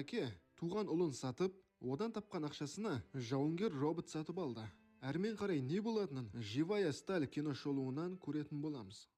әке туған ұлын сатып, одан тапқан ақшасына жауынгер робот сатып алды. Әрмен қарай не болатынын «Живая сталь» киношолуынан көретін боламыз.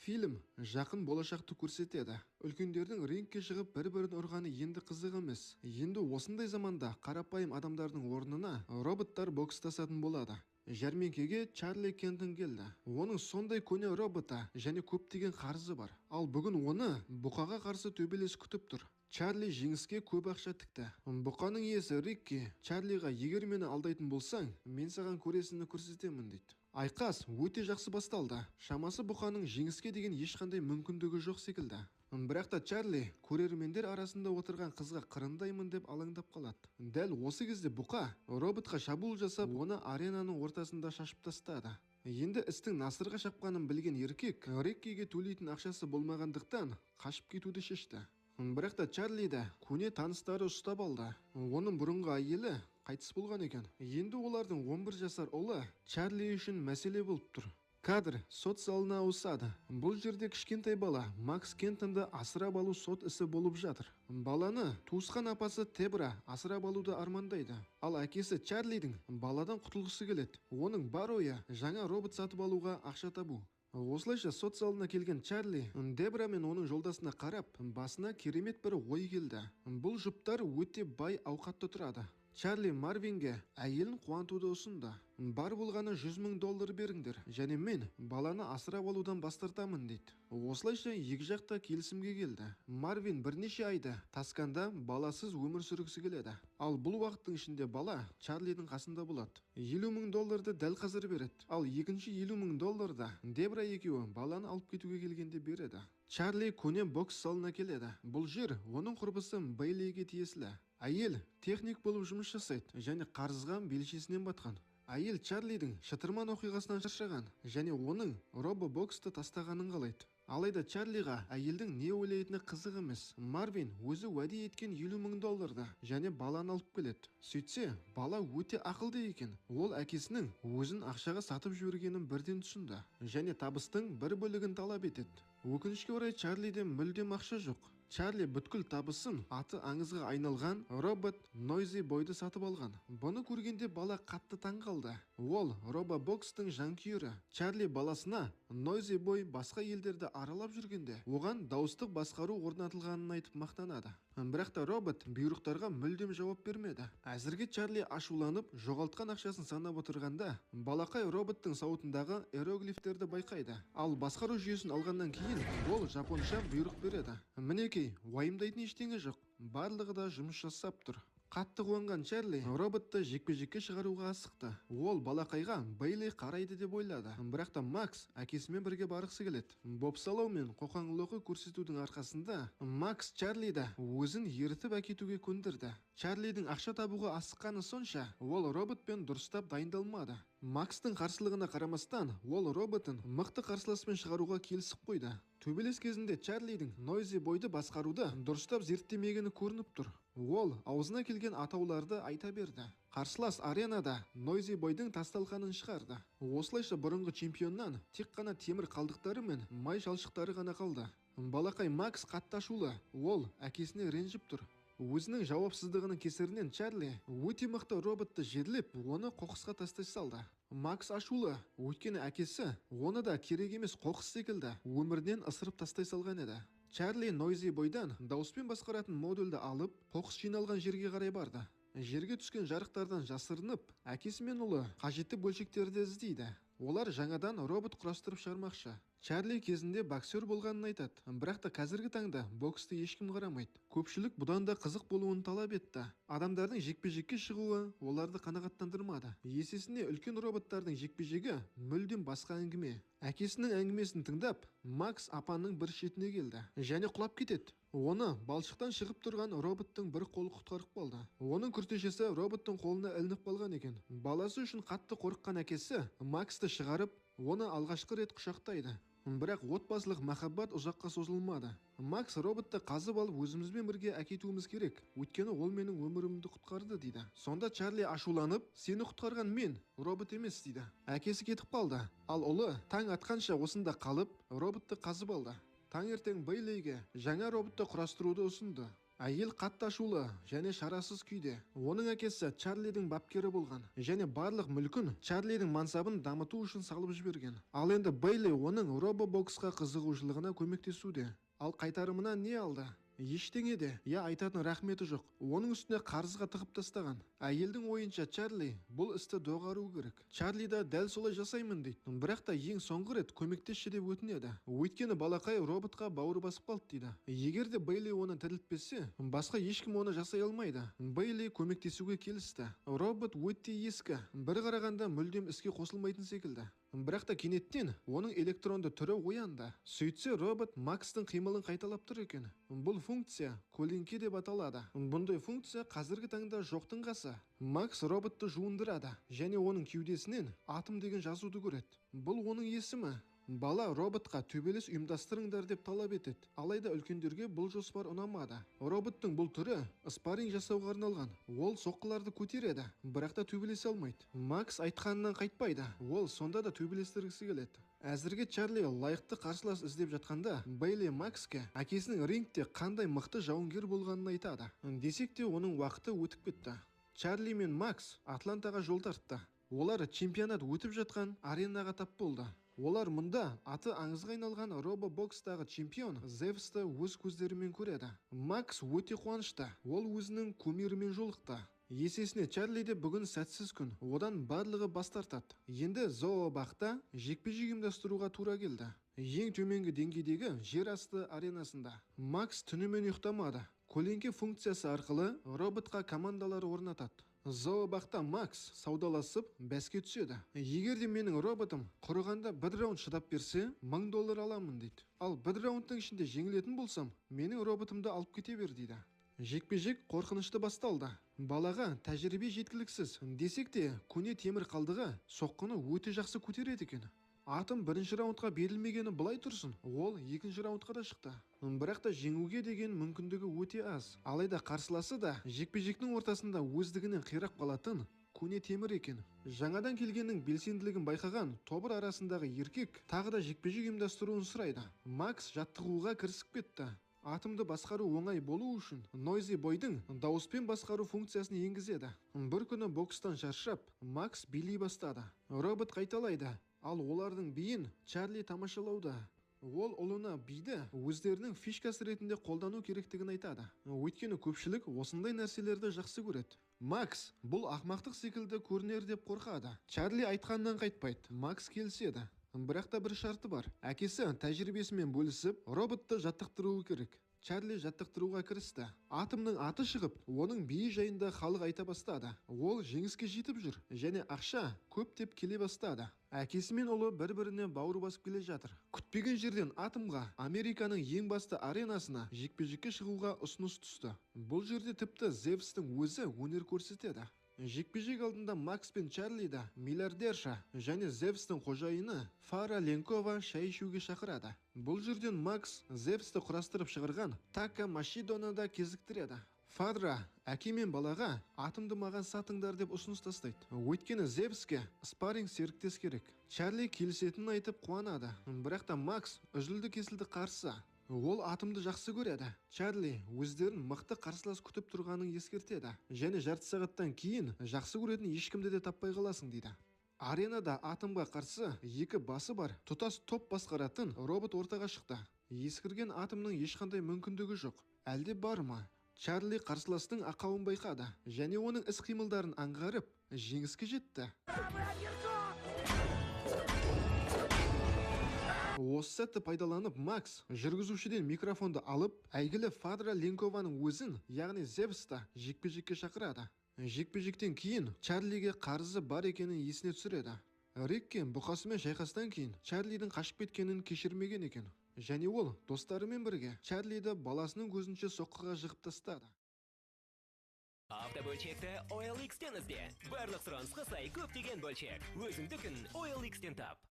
Фильм жақын болашақты көрсетеді. Үлкендердің рингке шығып бір-бірін ұрғаны енді қызық емес. Енді осындай заманда қарапайым адамдардың орнына роботтар бокстасатын болады. Жәрмеңкеге Чарли Кентон келді. Оның сондай көне робота және көптеген қарызы бар. Ал бүгін оны бұқаға қарсы төбелес күтіп тұр. Чарли жеңіске көп ақша тікті. Бұқаның иесі Рикки Чарлиға «Егер мені алдайтын болсаң, мен саған көресіні көрсетемін» дейді. Айқас өте жақсы басталды. Шамасы бұқаның жеңіске деген ешқандай мүмкіндігі жоқ секілді. Бірақ та Чарли көрермендер арасында отырған қызға қырындаймын деп алаңдап қалады. Дәл осы кезде бұқа роботқа шабуыл жасап, оны аренаның ортасында шашып тастады. Енді істің насырға шапқанын білген еркек Риккиге төлейтін ақшасы болмағандықтан қашып кетуді шешті. Бірақ та Чарлиді көне таныстары ұстап алды. Оның бұрынғы әйелі қайтыс болған екен. Енді олардың 11 жасар ұлы Чарли үшін мәселе болып тұр. Кадр сот залына ауысады. Бұл жерде кішкентай бала Макс Кентонды асырап алу сот ісі болып жатыр. Баланы туысқан апасы Тебра асырап алуды армандайды. Ал әкесі Чарлидің баладан құтылғысы келеді. Оның бар ойы жаңа робот сатып алуға ақша табу. Осылайша сот залына келген Чарли Дебра мен оның жолдасына қарап, басына керемет бір ой келді. Бұл жұптар өте бай ауқатты тұрады. Чарли Марвинге әйелін қуантуды ұсынды. Бар болғаны $100,000 беріңдер, және мен баланы асырап алудан бас тартамын дейді. Осылайша екі жақта келісімге келді. Марвин бірнеше айды Тасканда баласыз өмір сүргісі келеді. Ал бұл уақыттың ішінде бала Чарлидің қасында болады. $50,000 дәл қазір береді. Ал екінші $50,000 Дебра екеуі баланы алып кетуге келгенде береді. Чарли көне бокс залына келеді. Бұл жер оның құрбысы Бейлиге тиесілі. Әйел техник болып жұмыс жасайды және қарызға белшесінен батқан. Әйел Чарлидің шытырман оқиғасынан шаршаған және оның робобоксты тастағанын қалайды. Алайда Чарлиға әйелдің не ойлайтыны қызық емес. Марвин өзі уәде еткен $50,000 және баланы алып келеді. Сөйтсе, бала өте ақылды екен. Ол әкесінің өзін ақшаға сатып жібергенін бірден түсінді және табыстың бір бөлігін талап етеді. Өкінішке орай Чарлиде мүлдем ақша жоқ. Чарли бүткіл табысын аты аңызға айналған робот Noisy Boy'ды сатып алған. Бұны көргенде бала қатты таң қалды. Ол робобокстың жанкүйері. Чарли баласына Noisy Boy басқа елдерді аралап жүргенде оған дауыстық басқару орнатылғанын айтып мақтанады. Бірақ та робот бұйрықтарға мүлдем жауап бермеді. Әзірге Чарли ашуланып, жоғалтқан ақшасын санап отырғанда, балақай роботтың сауытындағы иероглифтерді байқайды. Ал басқару жүйесін алғаннан кейін ол жапонша бұйрық береді. Мінекей, уайымдайтын ештеңе жоқ. Барлығы да жұмыс жасап тұр. Қатты қуанған Чарли роботты жекпе-жекке шығаруға асықты. Ол балақайға Бейли қарайды деп ойлады. Бірақ та Макс әкесімен бірге барғысы келеді. Бопсалау мен қоқаң-лоқы көрсетудің арқасында Макс Чарлиді өзін ертіп әкетуге көндірді. Чарлидің ақша табуға асыққаны сонша, ол роботпен дұрыстап дайындалмады. Макстың қарсылығына қарамастан, ол роботын мықты қарсыласпен шығаруға келісіп қойды. Төбелес кезінде Чарлидің Noisy Boy'ды басқаруды дұрыстап зерттемегені көрініп тұр. Ол аузына келген атауларды айта берді. Қарсылас аренада Noisy Boy'дың тасталқанын шығарды. Осылайша бұрынғы чемпионнан тек қана темір қалдықтары мен май жалшықтары ғана қалды. Балақай Макс қатты ашулы. Ол әкесіне ренжіп тұр. Өзінің жауапсыздығының кесірінен Чарли өте мықты роботты жерлеп, оны қоқысқа тастай салды. Макс ашулы, өйткені әкесі оны да керек емес қоқыс секілді өмірінен ысырып тастай салған еді. Чарли Noisy Boy'дан дауыспен басқаратын модульді алып, қоқыс жиналған жерге қарай барды. Жерге түскен жарықтардан жасырынып, әкесі мен ұлы қажетті бөлшектерді іздейді. Олар жаңадан робот құрастырып шығармақшы. Чарли кезінде боксер болғанын айтады, бірақ та қазіргі таңда боксты ешкім қарамайды. Көпшілік бұдан да қызық болуын талап етті. Адамдардың жекпе-жекке шығуы оларды қанағаттандырмады. Есесіне үлкен роботтардың жекпе-жегі мүлдем басқа әңгіме. Әкесінің әңгімесін тыңдап, Макс апанның бір шетіне келді және құлап кетеді. Оны балшықтан шығып тұрған роботтың бір қолы құтқарып қалды. Оның күртешесі роботтың қолына ілініп қалған екен. Баласы үшін қатты қорыққан әкесі Максты шығарып, оны алғашқы рет құшақтайды. Бірақ отбасылық махаббат ұзаққа созылмады. Макс роботты қазып алып өзімізбен бірге әкетуіміз керек, өйткені ол менің өмірімді құтқарды дейді. Сонда Чарли ашуланып, сені құтқарған мен, робот емес дейді. Әкесі кетіп қалды, ал ұлы таң атқанша осында қалып, роботты қазып алды. Таңертең Бейлиге жаңа роботты құрастыруды ұсынды. Әйел қатты ашулы және шарасыз күйде. Оның әкесі Чарлидің бапкері болған және барлық мүлкін Чарлидің мансабын дамыту үшін салып жіберген. Ал енді Бейли оның робобоксқа қызығушылығына көмектесуде. Ал қайтарымына не алды? Ештеңе де, айтатын рахметі жоқ. Оның үстіне қарызға тығып тастаған. Әйелдің ойынша Чарли бұл істі доғару керек. Чарли да дәл солай жасаймын дейді. Бірақ та ең соңғы рет көмектесші деп өтінеді. Өйткені балақай роботқа бауыр басып қалды дейді. Егер де Бейли оны тірілтпесе, басқа ешкім оны жасай алмайды. Бейли көмектесуге келісті. Робот өте ескі, бір қарағанда мүлдем іске қосылмайтын секілді. Бірақ та кенеттен оның электронды түрі оянды. Сөйтсе робот Макстың қимылын қайталап тұр екен. Бұл функция көлеңке деп аталады. Бұндай функция қазіргі таңда жоқтың қасы. Макс роботты жуындырады және оның кеудесінен атом деген жазуды көреді. Бұл оның есімі. Бала роботқа төбелес ұйымдастырыңдар деп талап етеді. Алайда үлкендерге бұл жоспар ұнамады. Роботтың бұл түрі спарринг жасауға арналған. Ол соққыларды көтереді, бірақ та төбелесе алмайды. Макс айтқанынан қайтпайды. Ол сонда да төбелестіргісі келеді. Әзірге Чарли лайықты қарсылас іздеп жатқанда, Бейли Макске әкесінің рингте қандай мықты жауынгер болғанын айтады. Десек те оның уақыты өтіп кетті. Чарли мен Макс Атлантаға жол тартты. Олар чемпионат өтіп жатқан аренаға тап болды. Олар мұнда аты аңызға айналған робобокстағы чемпион Зевсті өз көздерімен көреді. Макс өте қуанышты. Ол өзінің кумирімен жолықты. Есесіне Чарлиде бүгін сәтсіз күн. Одан барлығы бас тартады. Енді зообақта жекпе-жек ұйымдастыруға тура келді. Ең төменгі деңгейдегі жер асты аренасында. Макс түнімен ұйықтамады. Көлеңке функциясы арқылы роботқа командалар орнатады. Зообақта Макс саудаласып бәске түседі. Егер де менің роботым құрығанда бір раунд шыдап берсе, $1000 аламын дейді. Ал бір раундтың ішінде жеңілетін болсам, менің роботымды алып кете бер дейді. Жекпе-жек қорқынышты басталды. Балаға тәжірибе жеткіліксіз. Десек те, көне темір қалдығы соққыны өте жақсы көтереді екен. Атом бірінші раундқа берілмегені былай тұрсын, ол екінші раундқа да шықты. Бірақ та жеңуге деген мүмкіндігі өте аз. Алайда қарсыласы да жекпе-жектің ортасында өздігінен қирап қалатын көне темір екен. Жаңадан келгеннің белсенділігін байқаған тобыр арасындағы еркек тағы да жекпе-жек ұйымдастыруын сұрайды. Макс жаттығуға кірісіп кетті. Атомды басқару оңай болу үшін Noisy Boy'дың дауыспен басқару функциясын енгізеді. Бір күні бокстан шаршап, Макс билей бастады. Робот қайталайды. Ал олардың биін Чарли тамашалауда. Ол ұлына биді өздерінің фишкасы ретінде қолдану керектігін айтады. Өйткені көпшілік осындай нәрселерді жақсы көреді. Макс бұл ақмақтық секілді көрінер деп қорқады. Чарли айтқаннан қайтпайды. Макс келіседі. Бірақ та бір шарты бар. Әкесі тәжірибесімен бөлісіп, роботты жаттықтыруы керек. Чарли жаттықтыруға кірісті. Атомның аты шығып, оның биі жайында халық айта бастады. Ол жеңіске жетіп жүр және ақша көптеп келе бастады. Әкесі мен ұлы бір-біріне бауыр басып келе жатыр. Күтпеген жерден Атомға Американың ең басты аренасына жекпе-жекке шығуға ұсыныс түсті. Бұл жерде тіпті Зевстің өзі өнер көрсетеді. Жекпе-жек алдында Макс пен Чарли да миллиардерша және Зевстің қожайыны Фара Ленкова шай ішуге шақырады. Бұл жерден Макс Зевсті құрастырып шығарған Така Машидоны да кезіктіреді. Фадра әке мен балаға атомды маған сатыңдар деп ұсыныс тастайды. Өйткені Зевске спарринг серіктес керек. Чарли келісетінін айтып қуанады. Бірақ та Макс үзілді-кесілді қарсы. Ол атомды жақсы көреді. Чарли өздерін мықты қарсылас күтіп тұрғанын ескертеді. Және жарты сағаттан кейін жақсы көретін ешкімді де таппай қаласың дейді. Аренада атомға қарсы екі басы бар тұтас топ басқаратын робот ортаға шықты. Ескірген атомның ешқандай мүмкіндігі жоқ. Әлде бар ма? Чарли қарсыластың ақауын байқады және оның іс-қимылдарын аңғарып, жеңіске жетті. Осы сәтті пайдаланып Макс жүргізушіден микрофонды алып, әйгілі Фадра Ленкованың өзін, яғни Зевсті жекпе-жекке шақырады. Жекпе-жектен кейін Чарлиге қарызы бар екенін есіне түсіреді. Рикке бұқасымен шайқастан кейін Чарлидің қашып кеткенін кешірмеген екен. Және ол достарымен бірге Чарлиді баласының көзінше соққыға жығып тастады. Автобөлшекті OLX-тен ізде. Барлық сұранысқа сай көптеген бөлшек. Өзіңдікін OLX-тен тап.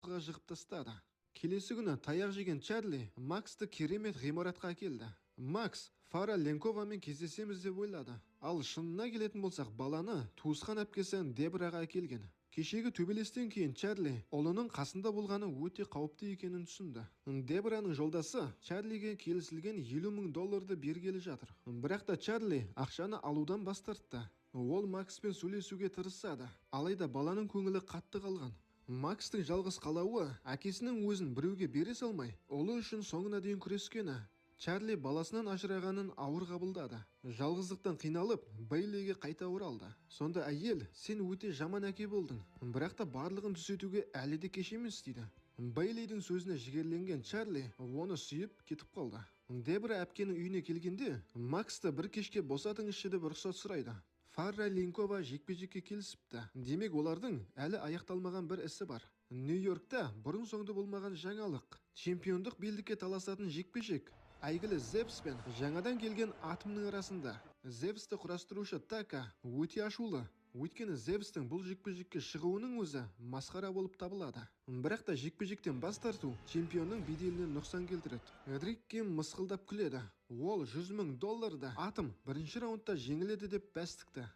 Жығып тастады. Келесі күні таяқ жеген Чарли Максты керемет ғимаратқа әкелді. Макс Фара Ленковамен кездесеміз деп ойлады. Ал шынына келетін болсақ, баланы туысқан әпкесі Дебраға әкелген. Кешегі төбелестен кейін Чарли ұлының қасында болғаны өте қауіпті екенін түсінді. Дебраның жолдасы Чарлиге келісілген $50,000 бергелі жатыр. Бірақ та Чарли ақшаны алудан бас тартты. Ол Макспен сөйлесуге тырысады, алайда баланың көңілі қатты қалған. Макстың жалғыз қалауы әкесінің өзін біреуге бере салмай, ұлы үшін соңына дейін күрескені. Чарли баласынан ажырағанын ауыр қабылдады. Жалғыздықтан қиналып, Бейлиге қайта оралды. Сонда әйел, сен өте жаман әке болдың, бірақ та барлығын түзетуге әлі де кеш емес дейді. Бейлидің сөзіне жігерленген Чарли оны сүйіп кетіп қалды. Дебра әпкенің үйіне келгенде, Максты бір кешке босатыңызшы деп рұқсат сұрайды. Фара Ленкова жекпе-жекке келісіпті. Демек олардың әлі аяқталмаған бір ісі бар. Нью-Йоркта бұрын соңды болмаған жаңалық. Чемпиондық белдікке таласатын жекпе-жек. Әйгілі Зевс пен жаңадан келген Атомның арасында. Зевсті құрастырушы Така өте ашулы. Өйткені Зевстің бұл жекпе-жекке шығуының өзі масқара болып табылады. Бірақ та жекпе-жектен бас тарту чемпионның беделіне нұқсан келтіреді. Рикки мысқылдап күледі. Ол $100,000 Атом бірінші раундта жеңіледі деп бәс тікті.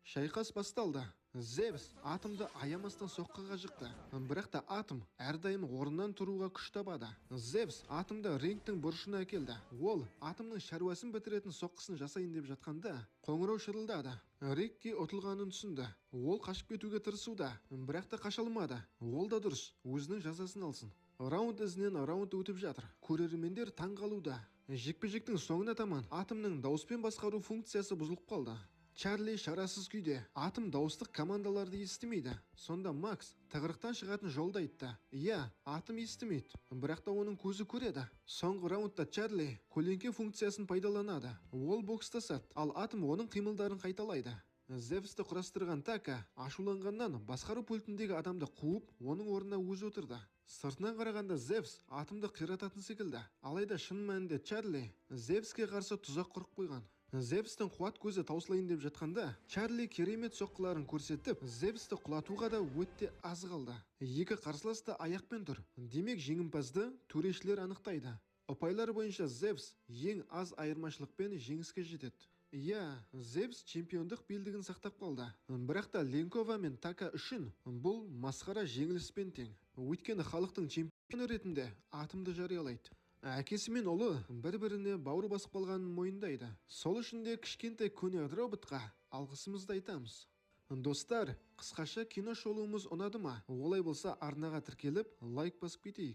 Шайқас басталды. Зевс Атомды аямастан соққыға жықты. Бірақ та Атом әрдайым орнынан тұруға күш табады. Зевс Атомды рингтің бұрышына әкелді. Ол Атомның шаруасын бітіретін соққысын жасайын деп жатқанда қоңырау шырылдады. Рикки ұтылғанын түсінді. Ол қашып кетуге тырысуда, бірақ та қаша алмады. Ол да дұрыс, өзінің жазасын алсын. Раунд ізінен раунд өтіп жатыр. Көрермендер таң қалуда. Жекпе-жектің соңына таман Атомның дауыспен басқару функциясы бұзылып қалды. Чарли шарасыз күйде. Атом дауыстық командаларды естімейді. Сонда Макс тығырықтан шығатын жолды айтты. Иә, Атом естімейді, бірақ та оның көзі көреді. Соңғы раундта Чарли көлеңке функциясын пайдаланады. Ол бокстасады, ал Атом оның қимылдарын қайталайды. Зевсті құрастырған Така ашуланғаннан басқару пультіндегі адамды қуып, оның орнына өзі отырды. Сыртынан қарағанда Зевс Атомды қирататын секілді. Алайда шын мәнінде Чарли Зевске қарсы тұзақ құрып қойған. Зевстің қуат көзі таусылайын деп жатқанда, Чарли керемет соққыларын көрсетіп, Зевсті құлатуға да өте аз қалды. Екі қарсылас та аяқпен тұр. Демек жеңімпазды төрешілер анықтайды. Ұпайлар бойынша Зевс ең аз айырмашылықпен жеңіске жетеді. Иә, Зевс чемпиондық белдігін сақтап қалды. Бірақ та Ленкова мен Така үшін бұл масқара жеңіліспен тең. Өйткені халықтың чемпионы ретінде Атомды жариялайды. Әкесі мен ұлы бір-біріне бауыр басып қалғанын мойындайды. Сол үшін де кішкентай көне роботқа алғысымызды айтамыз. Достар, қысқаша кино шолуымыз ұнады ма? Олай болса арнаға тіркеліп, лайк басып кетейік.